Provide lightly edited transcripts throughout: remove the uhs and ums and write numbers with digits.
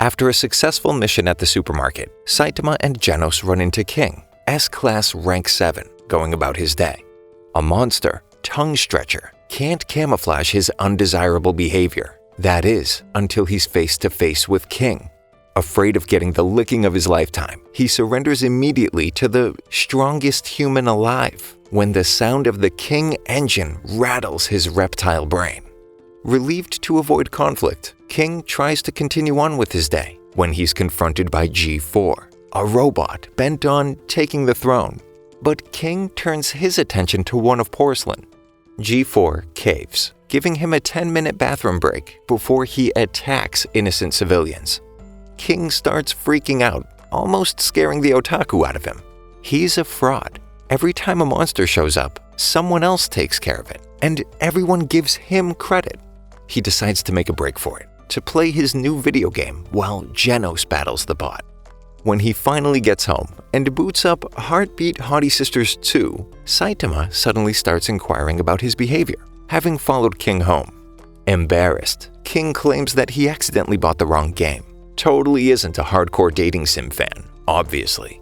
After a successful mission at the supermarket, Saitama and Genos run into King, S-Class Rank 7, going about his day. A monster, tongue stretcher, can't camouflage his undesirable behavior. That is, until he's face to face with King. Afraid of getting the licking of his lifetime, he surrenders immediately to the strongest human alive when the sound of the King engine rattles his reptile brain. Relieved to avoid conflict, King tries to continue on with his day when he's confronted by G4, a robot bent on taking the throne. But King turns his attention to one of porcelain. G4 caves, giving him a 10-minute bathroom break before he attacks innocent civilians. King starts freaking out, almost scaring the otaku out of him. He's a fraud. Every time a monster shows up, someone else takes care of it, and everyone gives him credit. He decides to make a break for it, to play his new video game while Genos battles the bot. When he finally gets home and boots up Heartbeat Haughty Sisters 2, Saitama suddenly starts inquiring about his behavior, having followed King home. Embarrassed, King claims that he accidentally bought the wrong game. Totally isn't a hardcore dating sim fan, obviously.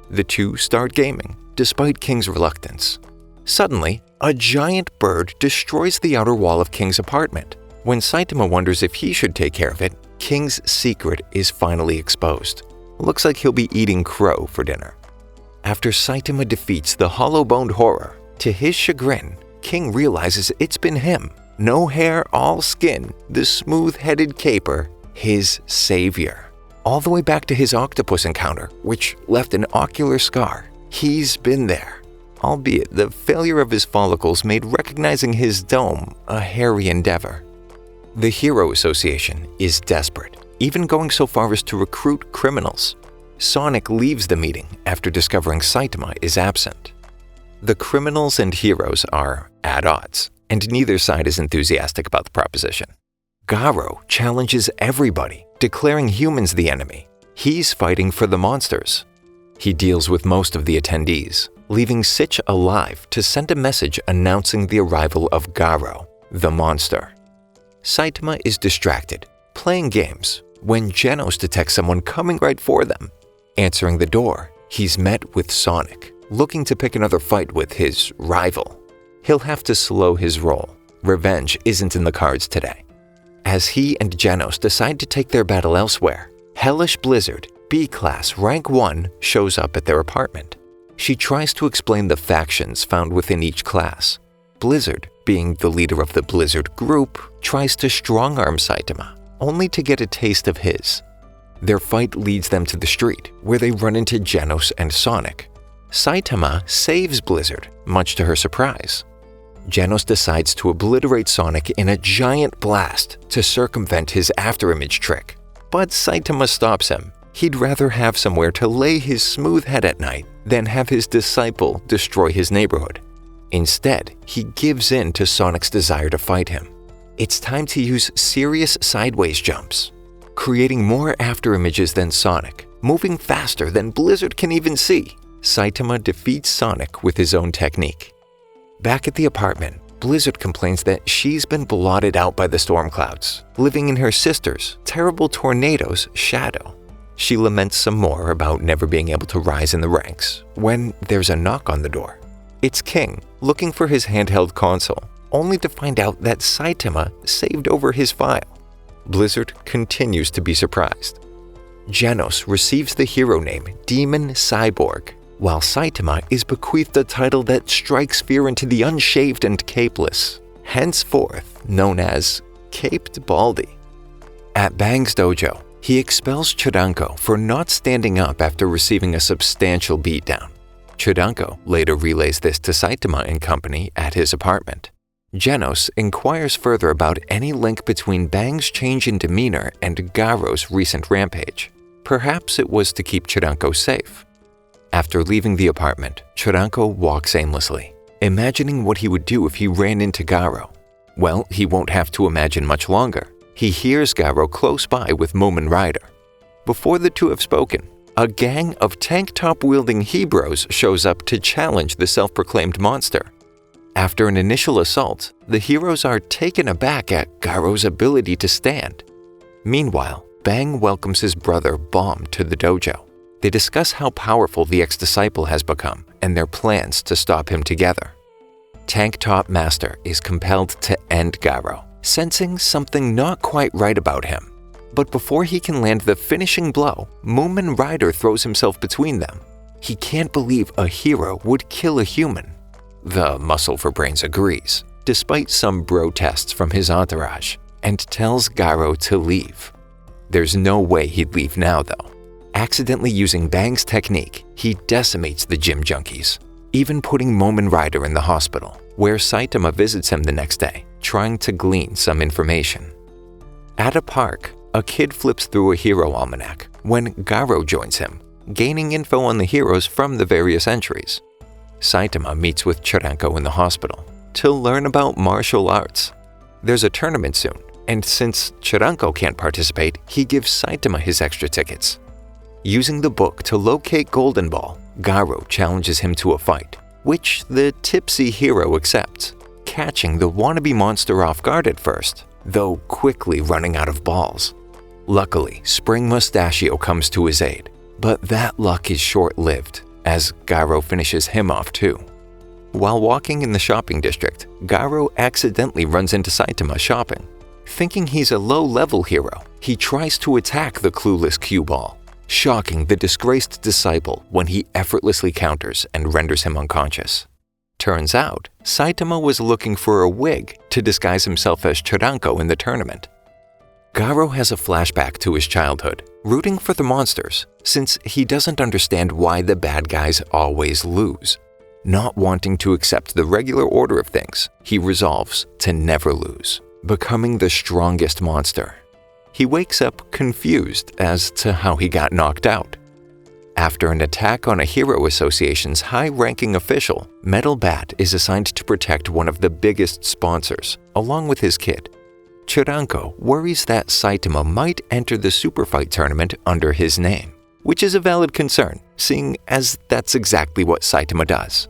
The two start gaming, despite King's reluctance. Suddenly, a giant bird destroys the outer wall of King's apartment. When Saitama wonders if he should take care of it, King's secret is finally exposed. Looks like he'll be eating crow for dinner. After Saitama defeats the hollow-boned horror, to his chagrin, King realizes it's been him. No hair, all skin, the smooth-headed caper, his savior. All the way back to his octopus encounter, which left an ocular scar. He's been there. Albeit the failure of his follicles made recognizing his dome a hairy endeavor. The Hero Association is desperate, even going so far as to recruit criminals. Sonic leaves the meeting after discovering Saitama is absent. The criminals and heroes are at odds, and neither side is enthusiastic about the proposition. Garo challenges everybody, declaring humans the enemy. He's fighting for the monsters. He deals with most of the attendees, leaving Sitch alive to send a message announcing the arrival of Garo, the monster. Saitama is distracted, playing games, when Genos detects someone coming right for them. Answering the door, he's met with Sonic, looking to pick another fight with his rival. He'll have to slow his roll. Revenge isn't in the cards today. As he and Genos decide to take their battle elsewhere, Hellish Blizzard, B-Class Rank 1, shows up at their apartment. She tries to explain the factions found within each class. Blizzard, being the leader of the Blizzard group, tries to strong-arm Saitama, only to get a taste of his. Their fight leads them to the street, where they run into Genos and Sonic. Saitama saves Blizzard, much to her surprise. Genos decides to obliterate Sonic in a giant blast to circumvent his afterimage trick. But Saitama stops him. He'd rather have somewhere to lay his smooth head at night than have his disciple destroy his neighborhood. Instead, he gives in to Sonic's desire to fight him. It's time to use serious sideways jumps, creating more afterimages than Sonic, moving faster than Blizzard can even see. Saitama defeats Sonic with his own technique. Back at the apartment, Blizzard complains that she's been blotted out by the storm clouds, living in her sister's terrible tornado's shadow. She laments some more about never being able to rise in the ranks when there's a knock on the door. It's King, looking for his handheld console, only to find out that Saitama saved over his file. Blizzard continues to be surprised. Genos receives the hero name Demon Cyborg, while Saitama is bequeathed a title that strikes fear into the unshaved and capeless, henceforth known as Caped Baldy. At Bang's dojo, he expels Chidanko for not standing up after receiving a substantial beatdown. Chidanko later relays this to Saitama and company at his apartment. Genos inquires further about any link between Bang's change in demeanor and Garo's recent rampage. Perhaps it was to keep Chidanko safe. After leaving the apartment, Chidanko walks aimlessly, imagining what he would do if he ran into Garo. Well, he won't have to imagine much longer. He hears Garo close by with Moomin Rider. Before the two have spoken, a gang of tank-top-wielding Hebrews shows up to challenge the self-proclaimed monster. After an initial assault, the heroes are taken aback at Garo's ability to stand. Meanwhile, Bang welcomes his brother Bomb to the dojo. They discuss how powerful the ex-disciple has become and their plans to stop him together. Tank Top Master is compelled to end Garo, sensing something not quite right about him. But before he can land the finishing blow, Moomin Rider throws himself between them. He can't believe a hero would kill a human. The Muscle for Brains agrees, despite some bro tests from his entourage, and tells Garo to leave. There's no way he'd leave now though. Accidentally using Bang's technique, he decimates the gym junkies, even putting Moomin Rider in the hospital, where Saitama visits him the next day, trying to glean some information. At a park, a kid flips through a hero almanac when Garo joins him, gaining info on the heroes from the various entries. Saitama meets with Chiranko in the hospital to learn about martial arts. There's a tournament soon, and since Chiranko can't participate, he gives Saitama his extra tickets. Using the book to locate Golden Ball, Garo challenges him to a fight, which the tipsy hero accepts, catching the wannabe monster off guard at first, though quickly running out of balls. Luckily, Spring Mustachio comes to his aid, but that luck is short-lived, as Garo finishes him off too. While walking in the shopping district, Garo accidentally runs into Saitama shopping. Thinking he's a low-level hero, he tries to attack the clueless cue ball, shocking the disgraced disciple when he effortlessly counters and renders him unconscious. Turns out, Saitama was looking for a wig to disguise himself as Chiranko in the tournament. Garo has a flashback to his childhood, rooting for the monsters, since he doesn't understand why the bad guys always lose. Not wanting to accept the regular order of things, he resolves to never lose, becoming the strongest monster. He wakes up confused as to how he got knocked out. After an attack on a Hero Association's high-ranking official, Metal Bat is assigned to protect one of the biggest sponsors, along with his kid. Chiranko worries that Saitama might enter the Super Fight tournament under his name, which is a valid concern, seeing as that's exactly what Saitama does.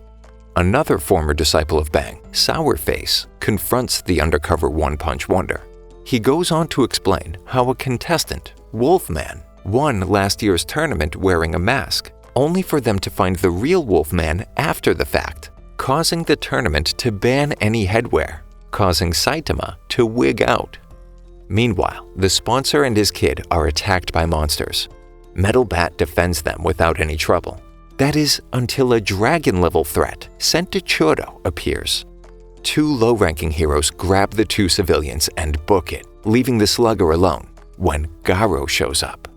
Another former disciple of Bang, Sourface, confronts the undercover One-Punch Wonder. He goes on to explain how a contestant, Wolfman, won last year's tournament wearing a mask, only for them to find the real Wolfman after the fact, causing the tournament to ban any headwear, causing Saitama to wig out. Meanwhile, the sponsor and his kid are attacked by monsters. Metal Bat defends them without any trouble. That is, until a dragon-level threat sent to Choro appears. Two low-ranking heroes grab the two civilians and book it, leaving the slugger alone, when Garo shows up.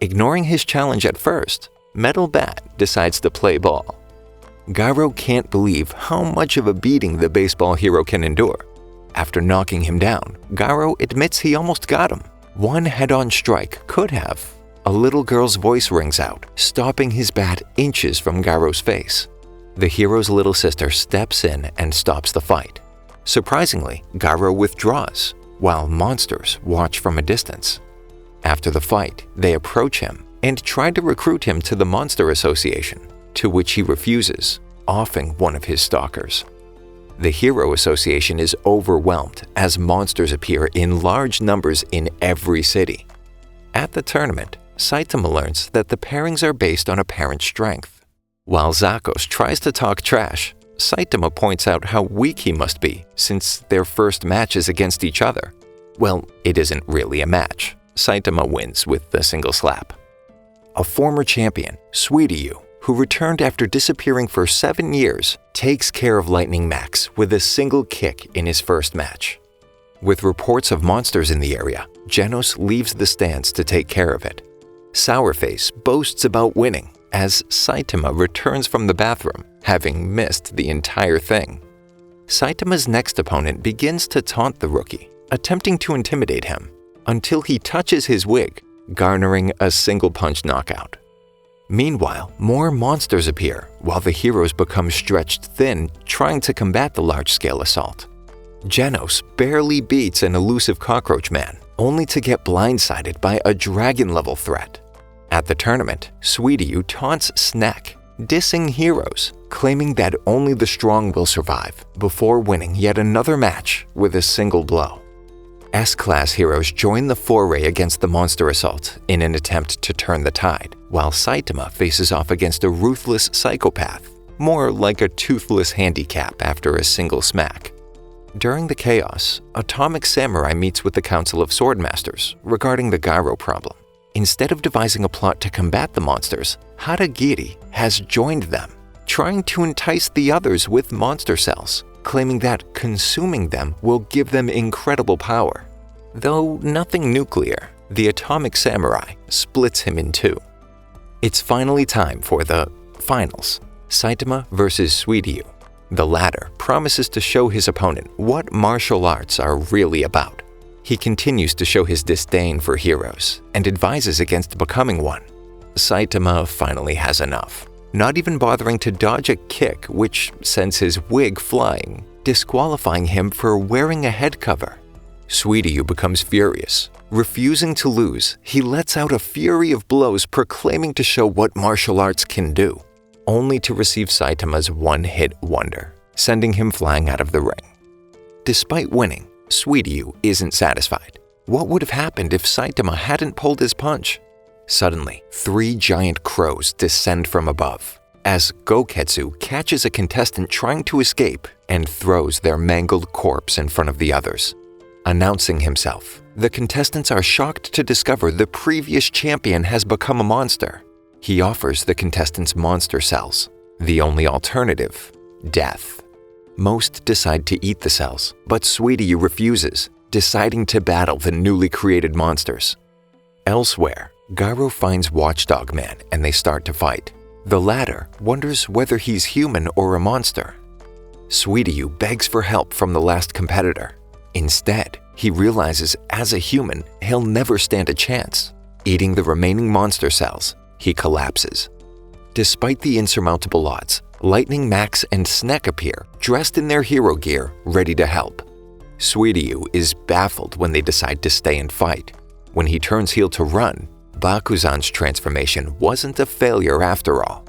Ignoring his challenge at first, Metal Bat decides to play ball. Garo can't believe how much of a beating the baseball hero can endure. After knocking him down, Garo admits he almost got him. One head-on strike could have. A little girl's voice rings out, stopping his bat inches from Garo's face. The hero's little sister steps in and stops the fight. Surprisingly, Garo withdraws, while monsters watch from a distance. After the fight, they approach him and try to recruit him to the Monster Association, to which he refuses, offing one of his stalkers. The Hero Association is overwhelmed as monsters appear in large numbers in every city. At the tournament, Saitama learns that the pairings are based on apparent strength. While Zakos tries to talk trash, Saitama points out how weak he must be since their first match is against each other. Well, it isn't really a match. Saitama wins with a single slap. A former champion, Suiryu, who returned after disappearing for 7 years, takes care of Lightning Max with a single kick in his first match. With reports of monsters in the area, Genos leaves the stands to take care of it. Sourface boasts about winning as Saitama returns from the bathroom, having missed the entire thing. Saitama's next opponent begins to taunt the rookie, attempting to intimidate him, until he touches his wig, garnering a single-punch knockout. Meanwhile, more monsters appear, while the heroes become stretched thin trying to combat the large-scale assault. Genos barely beats an elusive cockroach man, only to get blindsided by a dragon-level threat. At the tournament, Suiryu taunts Snack, dissing heroes, claiming that only the strong will survive, before winning yet another match with a single blow. S-Class heroes join the foray against the monster assault in an attempt to turn the tide, while Saitama faces off against a ruthless psychopath, more like a toothless handicap after a single smack. During the chaos, Atomic Samurai meets with the Council of Swordmasters regarding the Garo problem. Instead of devising a plot to combat the monsters, Hatagiri has joined them, trying to entice the others with monster cells, claiming that consuming them will give them incredible power. Though nothing nuclear, the Atomic Samurai splits him in two. It's finally time for the finals, Saitama versus Suiryu. The latter promises to show his opponent what martial arts are really about. He continues to show his disdain for heroes and advises against becoming one. Saitama finally has enough, not even bothering to dodge a kick which sends his wig flying, disqualifying him for wearing a head cover. Suiryu becomes furious. Refusing to lose, he lets out a fury of blows proclaiming to show what martial arts can do, only to receive Saitama's one-hit wonder, sending him flying out of the ring. Despite winning, Suiryu isn't satisfied. What would have happened if Saitama hadn't pulled his punch? Suddenly, 3 giant crows descend from above, as Goketsu catches a contestant trying to escape and throws their mangled corpse in front of the others. Announcing himself, the contestants are shocked to discover the previous champion has become a monster. He offers the contestants monster cells. The only alternative, death. Most decide to eat the cells, but Suiryu refuses, deciding to battle the newly created monsters. Elsewhere, Garo finds Watchdog Man and they start to fight. The latter wonders whether he's human or a monster. Suiryu begs for help from the last competitor. Instead, he realizes as a human, he'll never stand a chance. Eating the remaining monster cells, he collapses. Despite the insurmountable odds, Lightning Max and Snek appear, dressed in their hero gear, ready to help. Suiryu is baffled when they decide to stay and fight. When he turns heel to run, Bakuzan's transformation wasn't a failure after all.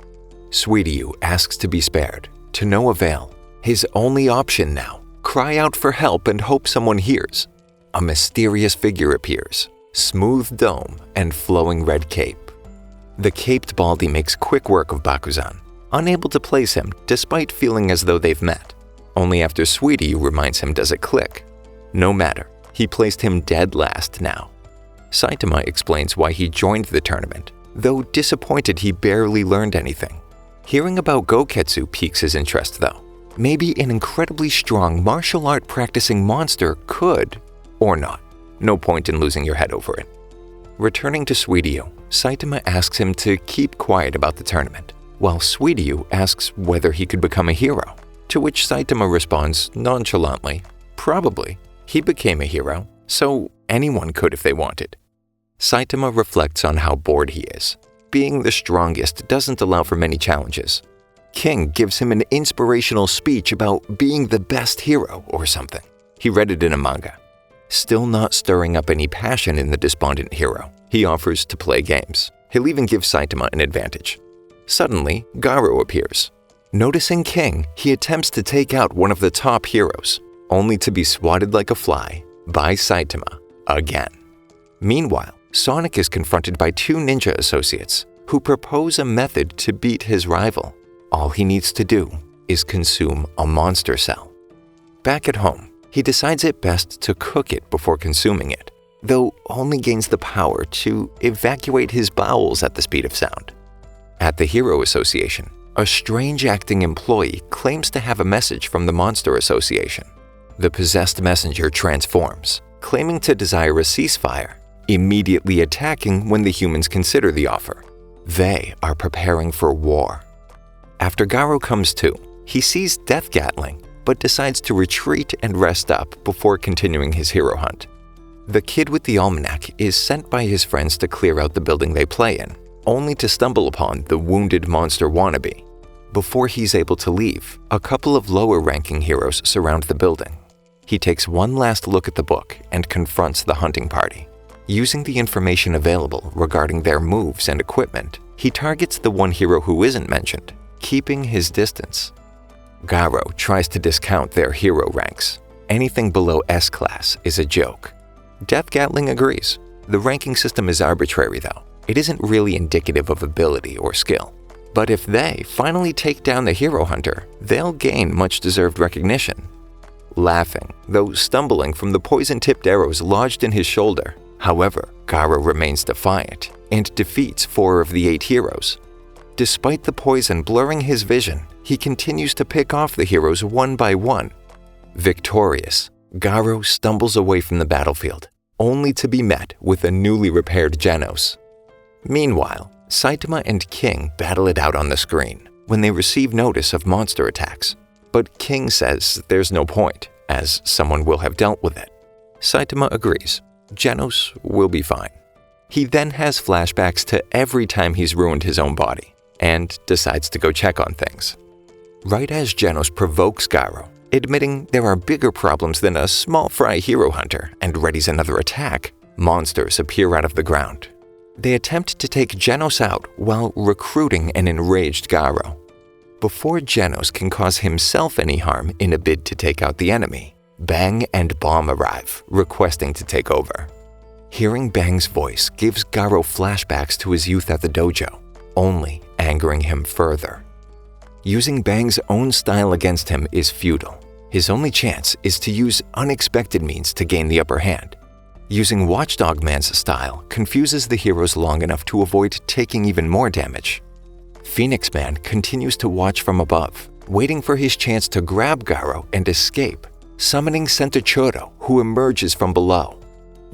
Suiryu asks to be spared, to no avail. His only option now, cry out for help and hope someone hears. A mysterious figure appears, smooth dome and flowing red cape. The caped Baldy makes quick work of Bakuzan, unable to place him despite feeling as though they've met. Only after Suiryu reminds him does it click. No matter, he placed him dead last now. Saitama explains why he joined the tournament, though disappointed he barely learned anything. Hearing about Goketsu piques his interest though. Maybe an incredibly strong martial art practicing monster could, or not. No point in losing your head over it. Returning to Suiryu, Saitama asks him to keep quiet about the tournament, while Suiryu asks whether he could become a hero, to which Saitama responds nonchalantly, probably. He became a hero, so anyone could if they wanted. Saitama reflects on how bored he is. Being the strongest doesn't allow for many challenges. King gives him an inspirational speech about being the best hero or something. He read it in a manga. Still not stirring up any passion in the despondent hero, he offers to play games. He'll even give Saitama an advantage. Suddenly, Garo appears. Noticing King, he attempts to take out one of the top heroes, only to be swatted like a fly by Saitama again. Meanwhile, Sonic is confronted by 2 ninja associates who propose a method to beat his rival. All he needs to do is consume a monster cell. Back at home, he decides it best to cook it before consuming it, though only gains the power to evacuate his bowels at the speed of sound. At the Hero Association, a strange-acting employee claims to have a message from the Monster Association. The possessed messenger transforms, claiming to desire a ceasefire, immediately attacking when the humans consider the offer. They are preparing for war. After Garo comes to, he sees Death Gatling, but decides to retreat and rest up before continuing his hero hunt. The kid with the almanac is sent by his friends to clear out the building they play in, only to stumble upon the wounded monster wannabe. Before he's able to leave, a couple of lower-ranking heroes surround the building. He takes one last look at the book and confronts the hunting party. Using the information available regarding their moves and equipment, he targets the one hero who isn't mentioned, keeping his distance. Garo tries to discount their hero ranks. Anything below S-Class is a joke. Death Gatling agrees. The ranking system is arbitrary though. It isn't really indicative of ability or skill. But if they finally take down the hero hunter, they'll gain much-deserved recognition. Laughing, though stumbling from the poison-tipped arrows lodged in his shoulder. However, Garo remains defiant and defeats 4 of the 8 heroes. Despite the poison blurring his vision, he continues to pick off the heroes one by one. Victorious, Garo stumbles away from the battlefield, only to be met with a newly repaired Genos. Meanwhile, Saitama and King battle it out on the screen when they receive notice of monster attacks. But King says there's no point, as someone will have dealt with it. Saitama agrees. Genos will be fine. He then has flashbacks to every time he's ruined his own body, and decides to go check on things. Right as Genos provokes Garo, admitting there are bigger problems than a small fry hero hunter, and readies another attack, monsters appear out of the ground. They attempt to take Genos out while recruiting an enraged Garo. Before Genos can cause himself any harm in a bid to take out the enemy, Bang and Bomb arrive, requesting to take over. Hearing Bang's voice gives Garo flashbacks to his youth at the dojo, only angering him further. Using Bang's own style against him is futile. His only chance is to use unexpected means to gain the upper hand. Using Watchdog Man's style confuses the heroes long enough to avoid taking even more damage. Phoenix Man continues to watch from above, waiting for his chance to grab Garo and escape, summoning Sentachuro, who emerges from below.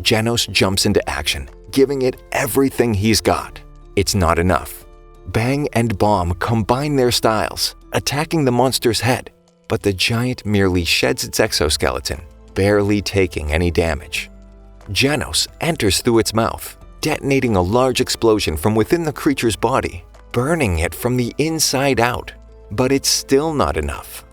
Genos jumps into action, giving it everything he's got. It's not enough. Bang and Bomb combine their styles, attacking the monster's head, but the giant merely sheds its exoskeleton, barely taking any damage. Genos enters through its mouth, detonating a large explosion from within the creature's body, burning it from the inside out. But it's still not enough.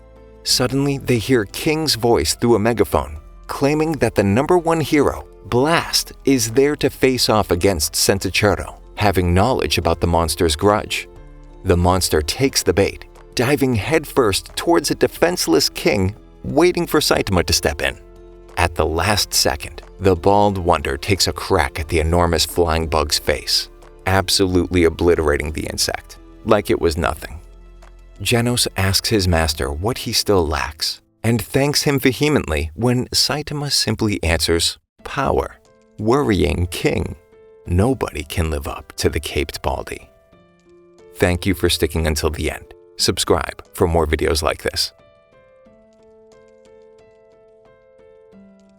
Suddenly, they hear King's voice through a megaphone, claiming that the #1 hero, Blast, is there to face off against Sentachuro, having knowledge about the monster's grudge. The monster takes the bait, diving headfirst towards a defenseless King, waiting for Saitama to step in. At the last second, the bald wonder takes a crack at the enormous flying bug's face, absolutely obliterating the insect, like it was nothing. Genos asks his master what he still lacks, and thanks him vehemently when Saitama simply answers, power, worrying King. Nobody can live up to the Caped Baldy. Thank you for sticking until the end. Subscribe for more videos like this.